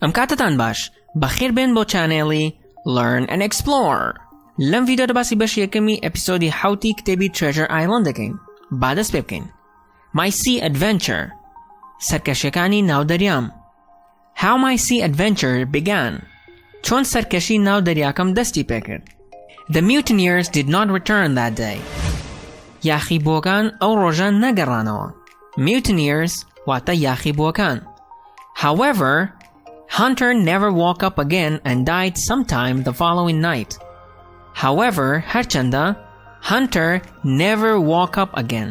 ئەم کاتتان باش بەخێر بێن بۆ چانێڵی Learn&Explore. لەم ڤیدیۆدا باسی بەش یەکەمی ئەپیسۆدی 7 کتێبی Treasure Island دەکەین. با دەست پێ بکەین. My Sea Adventure سەرکەشیەکانی ناودەریام. How my sea adventure began. چۆن سەرکەشی ناودەریاکەم دەستی پێکرد. The mutineers did not return that day. یاخیبووەکان ئەو ڕۆژە نەگەڕانەوە. Mutineers واتە یاخیبووەکان. However, Hunter never woke up again and died sometime the following night. However, هەرچەندە Hunter never woke up again.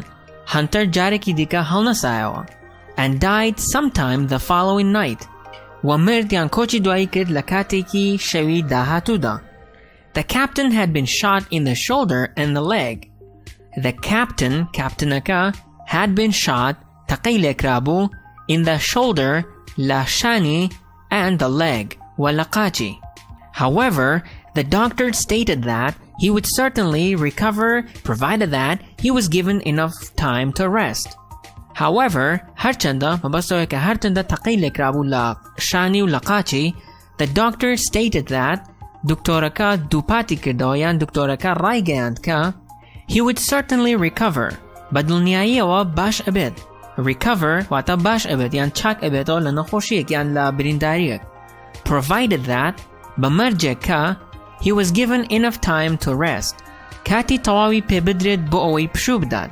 Hunter جارێکی دیکە هەڵنەسایەوە. And died sometime the following night. و مردیان کۆچی دوایی کرد لە کاتێکی شەوی داهاتوودا. The captain had been shot in the shoulder and the leg. The captain, کاپتنەکە, had been shot, تەقەی لێکرابوو, in the shoulder, لە شانی, and the leg, و لە قاچی. However, the doctor stated that he would certainly recover provided that he was given enough time to rest. However, هەرچەندە مەبەستەوەی کە هەرچەندە تەقەی لێکرابوو لە شانی و لە قاچی, the doctor stated that دکتۆرەکە دووپاتی کردەوە یان دکتۆرەکە ڕایگەیاند کە he would certainly recover بە دڵنیاییەوە باش ئەبێت. Recover واتە باش ئەبێت یان چاک ئەبێتەوە لە نەخۆشیەک یان لە برینداریەک. Provided that بە مەرجێک کە he was given enough time to rest کاتی تەواوی پێ بدرێت بۆ ئەوەی پشوو بدات.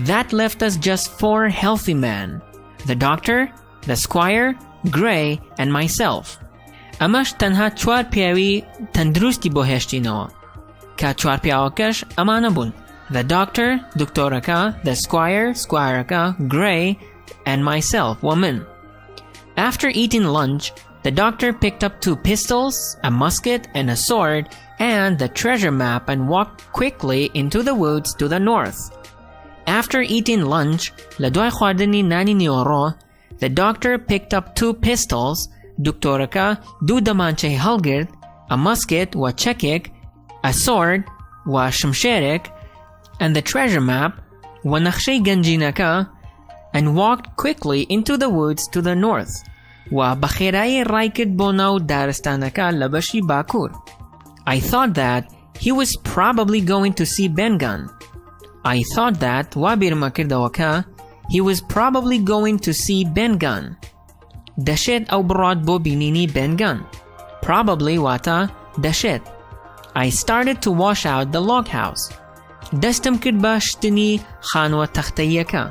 That left us just 4 healthy men. The doctor, the squire, Gray, and myself. ئەمەش تەنها 4 پیاوی تەندروستی بۆ هێشتینەوە. کە 4 پیاوەکەش ئەمانە بوون. The doctor, دکتۆرەکە, the squire, squireەکە, Gray, and myself, و من. After eating lunch, the doctor picked up 2 pistols, a musket, and a sword, and the treasure map and walked quickly into the woods to the north. After eating lunch, لە دوای خواردنی نانی نیوەڕۆ, the doctor picked up 2 pistols, دکتۆرەکە 2 دەمانچەی هەڵگرت, a musket و چەکێک, a sword و شمشێرێک, and the treasure map و نەخشەی گەنجینەکە, and walked quickly into the woods to the north. و بەخێرایی ڕایکرد بۆ ناو دارستانەکە لە بەشی باکوور. I thought that he was probably going to see Ben Gunn. I thought that وا بیرمە کردەوە کە he was probably going to see Ben Gunn. دەشێت ئەو بڕات بۆ بینینی Ben Gunn. Probably واتە دەشێت. I started to wash out the log house. دەستم کرد بە شتنی خانوە تەختەییەکە.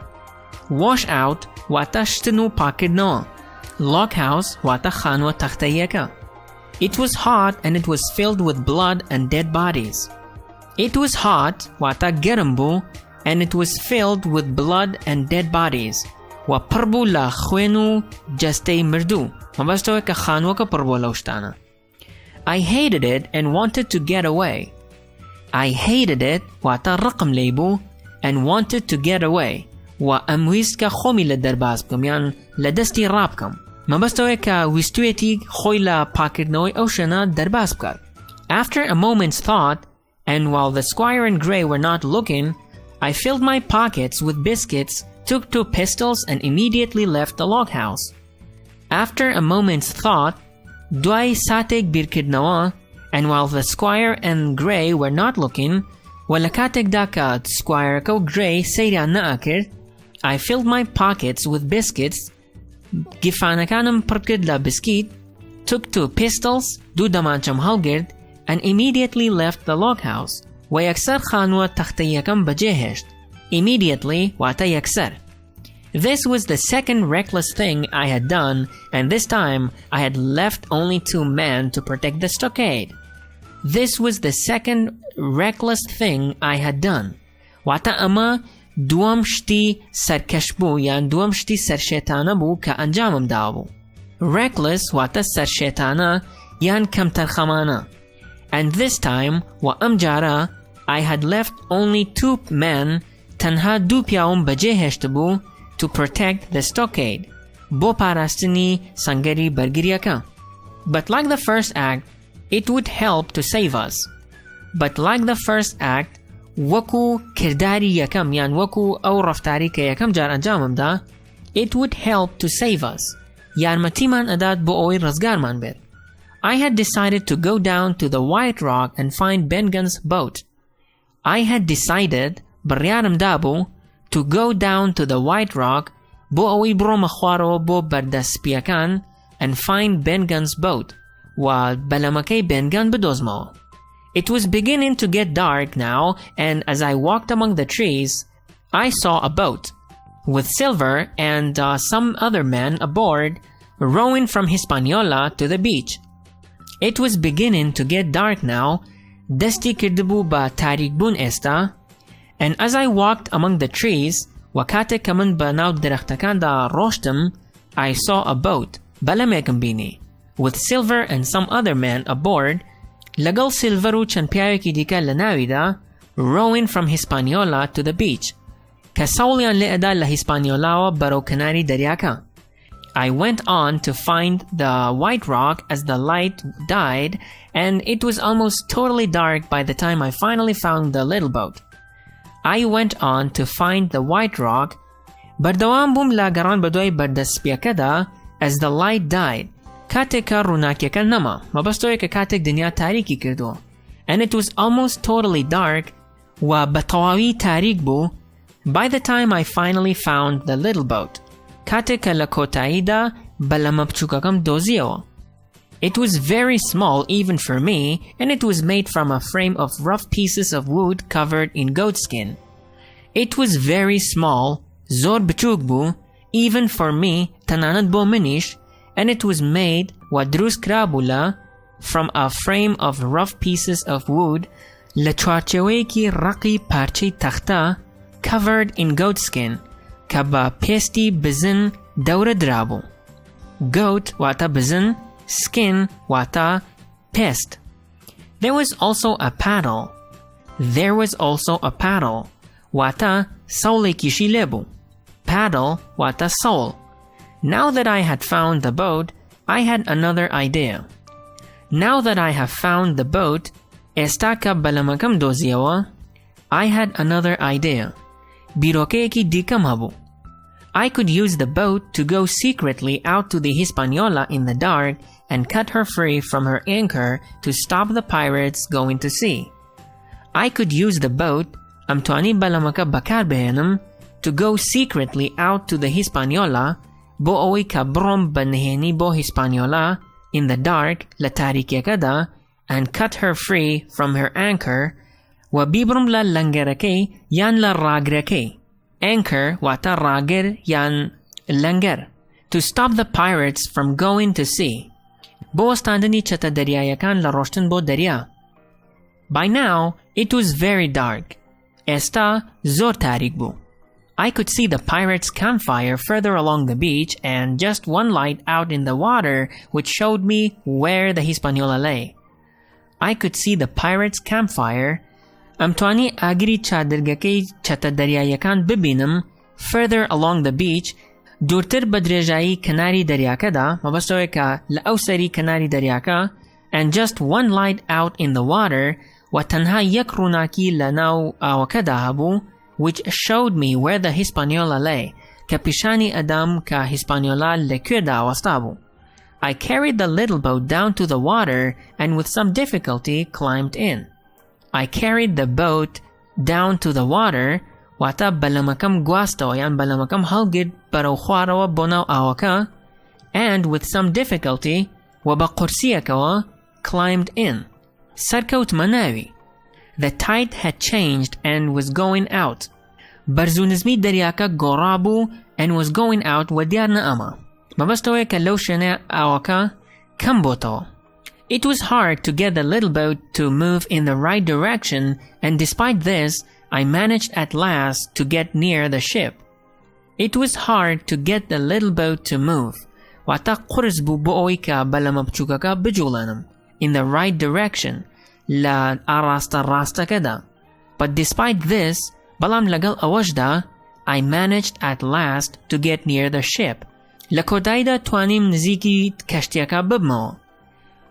Wash out واتە شتن و پاکردنەوە. Log house واتە خانوە تەختەییەکە. It was hot and it was filled with blood and dead bodies. It was hot واتە گەرم بوو and it was filled with blood and dead bodies. و پڕ بوو لە خوێن و جەستەی مردوو. مەبەستەوە کە خانووەکە پڕ بووە لەو شتانە. I hated it and wanted to get away. I hated it واتە ڕقم لێی بوو and wanted to get away. و ئەم ویست کە خۆمی لە دەرباز بکەم یان لە دەستی ڕابکەم. مەبەستەوەی کە ویستوێتی خۆی لە پاکردنەوەی ئەو شوێنە دەرباز بکات. After a moment's thought, and while the squire and Gray were not looking, I filled my pockets with biscuits, took 2 pistols, and immediately left the log house. After a moment's thought, دوای ساتێک بیرکردنەوە, and while the squire and Gray were not looking, و لە کاتێکدا کە سکوایرەکە و Gray سەیریان نەئەکرد, I filled my pockets with biscuits, گیفانەکانم پڕ کرد لە بسکیت, took 2 pistols, 2 دەمانچەم هەڵگرت, and immediately left the log house. و یەکسەر خانووە تەختەییەکەم بەجێهێشت. Immediately واتە یەکسەر. This was the second reckless thing I had done, and this time I had left only 2 men to protect the stockade. This was the second reckless thing I had done. واتە ئەمە دووەم شتی سەرکەش بوو یان دووەم شتی سەرشێتانە بوو کە ئەنجامم داوە بوو. Reckless واتە سەرشێتانە یان کەم تەرخەمانە. And this time و ئەم جارە I had left only 2 men, تەنها 2 پیاوم بەجێهێشت بوو, to protect the stockade, بۆ پاراستنی سەنگەری بەرگریەکە. But like the first act, it would help to save us. But like the first act, وەکو کرداری یەکەم یان وەکو ئەو ڕەفتاری کە یەکەم جار ئەنجاممدا, it would help to save us. یارمەتیمان ئەدات بۆ ئەوەی ڕزگارمان بێت. I had decided to go down to the White Rock and find Bengun's boat. I had decided بڕیارم دابوو to go down to the White Rock بۆ ئەوەی بڕۆمە خوارەوە بۆ بەردەسپیەکان and find Bengun's boat و بەلەمەکەی بێنگان بدۆزمەوە. It was beginning to get dark now, and as I walked among the trees, I saw a boat with Silver and some other men aboard, rowing from Hispaniola to the beach. It was beginning to get dark now, دەستی کردبوو بە تاریکبوون ئێستا, and as I walked among the trees, وەکاتێک کە من بە ناو درەختەکاندا ڕۆشتم, I saw a boat, بەلەمێکم بینی, with Silver and some other men aboard, لەگەڵ سیلڤەر و چەند پیاوێکی دیکە لە ناویدا, rowing from Hispaniola to the beach, کە ساوڵیان لێ ئەدا لە هیسپانیۆلاوە بەرەو کناری دەریاکە. I went on to find the White Rock as the light died, and it was almost totally dark by the time I finally found the little boat. I went on to find the White Rock, بەردەوام بووم لە گەڕان بەدوای بەردەسپیەکەدا as the light died, کاتێکە ڕووناکیەکە نەما, مەبەستەوەیە کە کاتێک دنیا تاریکی کردووە, and it was almost totally dark و بەتەواوی تاریک بوو by the time I finally found the little boat, کاتێکە لە کۆتاییدا بەلەمە بچووکەکەم دۆزیەوە. It was very small even for me, and it was made from a frame of rough pieces of wood covered in goat skin. It was very small, زۆر بچووک بوو, even for me, تەنانەت بۆ منیش, and it was made و دروست کرابوو from a frame of rough pieces of wood لە چوارچێوەیەکی ڕقی پارچەی تەختە covered in goat skin کە بە پێستی بزن دەورە درابوو. Goat واتە بزن, skin واتە پێست. There was also a paddle. There was also a paddle واتە سەوڵێکیشی لێبوو. Paddle واتە سەوڵ. Now that I had found the boat, I had another idea. Now that I have found the boat, ئێستا کە بەلەمەکەم دۆزیەوە, I had another idea. بیرۆکەیەکی دیکەم هەبوو. I could use the boat to go secretly out to the Hispaniola in the dark and cut her free from her anchor to stop the pirates going to sea. I could use the boat, ئەمتوانی بەلەمەکە بەکار بهێنم, to go secretly out to the Hispaniola بۆ ئەوەی کە بڕۆم بە نهێنی بۆ هیسپانیۆلا in the dark لە تاریکیەکەدا and cut her free from her anchor و بیبڕم لە لەنگەرەکەی یان لە ڕاگرەکەی. Anchor واتە ڕاگر یان لەنگەر. To stop the pirates from going to sea. بۆ وەستاندنی چەتە دەریایەکان لە ڕۆشتن بۆ دەریا. By now, it was very dark. ئێستا زۆر تاریک بوو. I could see the pirates' campfire further along the beach and just one light out in the water which showed me where the Hispaniola lay. I could see the pirates' campfire. ئەمتوانی ئاگری چادرگەکەی چەتە دەریایەکان ببینم further along the beach, دوورتر بە درێژایی کناری دەریاکەدا, مەبەستەوەی کە لە ئەو سەری کناری دەریاکە, and just one light out in the water و تەنها یەک ڕووناکی لە ناو ئاوەکەدا هەبوو which showed me where the Hispaniola lay, کە پیشانی ئەدام کە هیسپانیۆلا لەکوێدا وەستا بوو. I carried the little boat down to the water and with some difficulty climbed in. I carried the boat down to the water واتە بەلەمەکەم گواستەوە یان بەلەمەکەم هەڵگرت بەرەو خوارەوە بۆ ناو ئاوەکە and with some difficulty و بە قورسیەکەوە climbed in. سەرکەوتمە ناوی. The tide had changed and was going out. بەرزونزمی دەریاکە گۆڕا بوو and was going out و دیار نەئەما. مەبەستەوەیە کە لەو شوێنە ئاوەکە کەم بۆتەوە. It was hard to get the little boat to move in the right direction, and despite this, I managed at last to get near the ship. It was hard to get the little boat to move. واتە قورس بوو بۆ ئەوەی کە بەلەمە بچووکەکە بجوڵێنم in the right direction لە ئاڕاستە ڕاستەکەدا. But despite this, بەڵام لەگەڵ ئەوەشدا, I managed at last to get near the ship. لە کۆتاییدا توانیم نزیکی کەشتیەکە ببمەوە.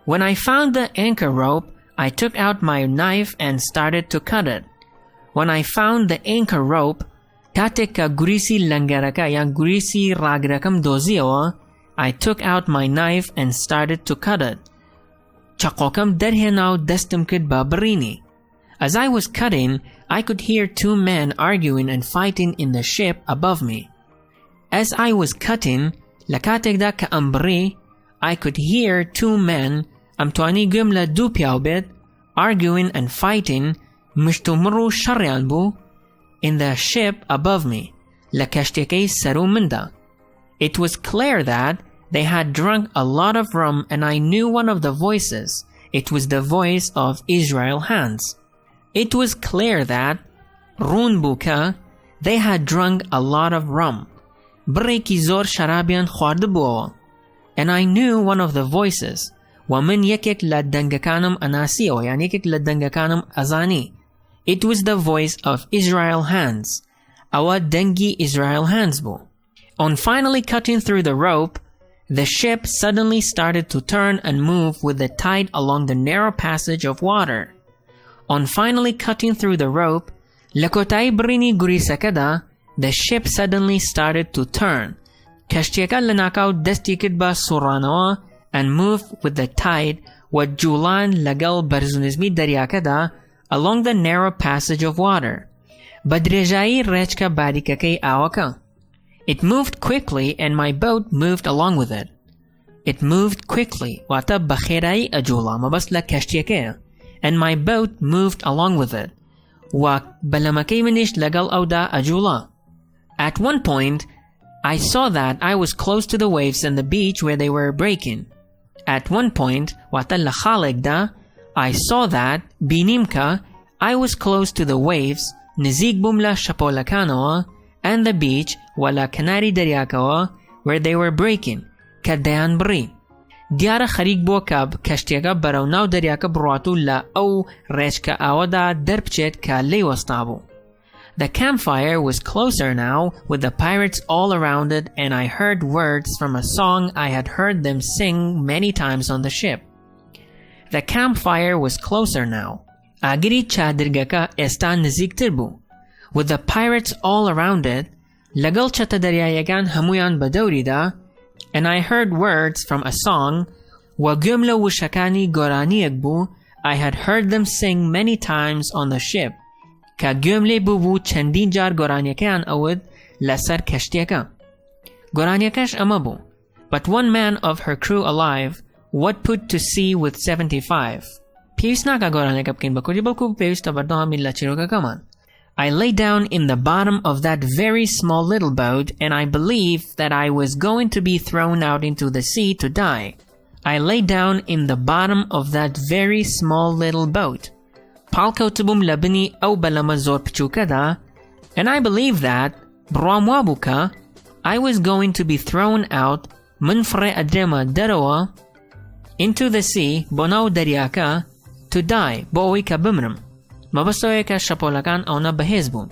When I found the anchor rope, I took out my knife and started to cut it. When I found the anchor rope, کاتێک کە گوریسی لەنگەرەکە یان گوریسی ڕاگرەکەم دۆزیەوە, I took out my knife and started to cut it. چقۆکەم دەرهێنا و دەستم کرد بە بڕینی. As I was cutting, I could hear two men arguing and fighting in the ship above me. As I was cutting, لە کاتێکدا کە ئەم بڕی, I could hear two men, ئەم توانی گوێم لە دوو پیاو بێت, arguing and fighting, مشت و مڕ و شەڕیان بوو, in the ship above me, لە کەشتێکەی سەر و مندا. It was clear that they had drunk a lot of rum and I knew one of the voices. It was the voice of Israel Hands. It was clear that ڕوون بوو کە they had drunk a lot of rum. بڕێکی زۆر شەرابیان خواردبووەوە. And I knew one of the voices. و من یەکێک لە دەنگەکانم ئەناسیەوە یان یەکێک لە دەنگەکانم ئەزانی. It was the voice of Israel Hands. ئەوە دەنگی Israel Hands بوو. On finally cutting through the rope, the ship suddenly started to turn and move with the tide along the narrow passage of water. On finally cutting through the rope, لە کۆتایی بڕینی گوریسەکەدا, the ship suddenly started to turn. کەشتیەکە لە ناکاو دەستی کرد بە سوڕانەوە and moved with the tide و جوڵان لەگەڵ بەرزونزمی دەریاکەدا along the narrow passage of water. بە درێژایی ڕێچکە باریکەکەی ئاوەکە. It moved quickly and my boat moved along with it. It moved quickly واتە بە خێرایی ئەجوڵا مەبەست لە کەشتیەکەیە. And my boat moved along with it. و بەلەمەکەی منیش لەگەڵ ئەودا ئەجوڵا. At one point, I saw that I was close to the waves and the beach where they were breaking. At one point, واتە لە خاڵێکدا, I saw that بینیم کە I was close to the waves, نزیک بووم لە شەپۆلەکانەوە, and the beach و لە کەناری دەریاکەوە where they were breaking, کە دەیان بڕی. دیارە خەریک بووە کە کەشتیەکە بەرەو ناو دەریاکە بڕوات و لە ئەو ڕێچکە ئاوەدا دەربچێت کە لێی وەستا بوو. The campfire was closer now, with the pirates all around it, and I heard words from a song I had heard them sing many times on the ship. The campfire was closer now. ئاگری چادرگەکە ئێستا نزیکتر بوو. With the pirates all around it, لەگەڵ چەتە دەریایەکان هەمویان بەدەوریدا, and I heard words from a song, و گوێم لە وشەکانی گۆرانیەک بوو, I had heard them sing many times on the ship. کە گوێم لێ بوو چەندین جار گۆرانیەکەیان ئەوت لەسەر کەشتیەکە. گۆرانیەکەش ئەمە بوو. But one man of her crew alive, what put to sea with 75. پێویست ناکە گۆرانیەکە بکەین بە کوردی بەڵکو پێویستە بەردەوامی لە چیرۆکەکەمان. I lay down in the bottom of that very small little boat and I believed that I was going to be thrown out into the sea to die. I lay down in the bottom of that very small little boat. پاڵکەوتبووم لە بنی ئەو بەلەمە زۆر بچووکەدا, and I believed that بڕوام وابوو کە I was going to be thrown out, من فڕێ ئەدرێمە دەرەوە, into the sea, بۆ ناو دەریاکە, to die, بۆ ئەوەی کە بمرم. مەبەستەوەیە کە شەپۆلەکان ئەوە بەهێز بوون.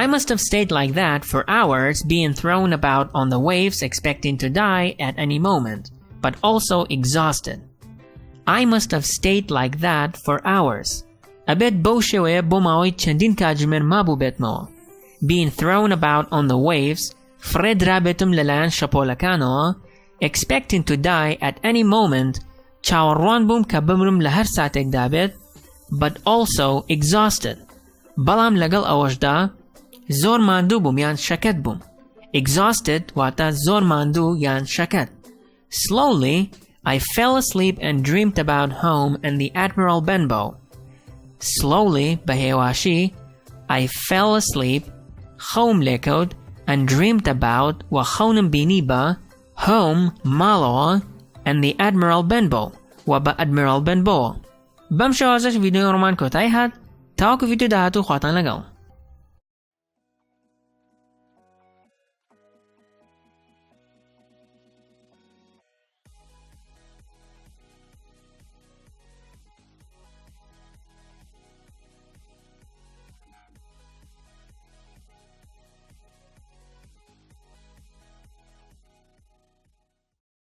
I must have stayed like that for hours, being thrown about on the waves expecting to die at any moment, but also exhausted. I must have stayed like that for hours. ئەبێت بەو شێوەیە بۆ ماوەی چەندین کاتژمێر مابوو بێتمەوە. Being thrown about on the waves, فڕێ درابێتم لەلایەن شەپۆلەکانەوە, expecting to die at any moment, چاوەڕوان بووم کە بمرم لە هەر ساتێکدا بێت, but also exhausted. بەڵام لەگەڵ ئەوەشدا زۆر ماندوو بووم یان شەکەت بووم. Exhausted واتە زۆر ماندوو یان شەکەت. Slowly, I fell asleep and dreamed about home and the Admiral Benbow. Slowly, بەهێواشی, I fell asleep, خەوم لێکەوت, and dreamed about و خەونم بینی بە home ماڵەوە and the Admiral Benbow و بە Admiral Benbow. بەم شێوازەش ڤیدیۆی ڕۆمان کۆتایی هات. تاوەکو ڤیدیۆ داهاتوو خواتان لەگەڵ.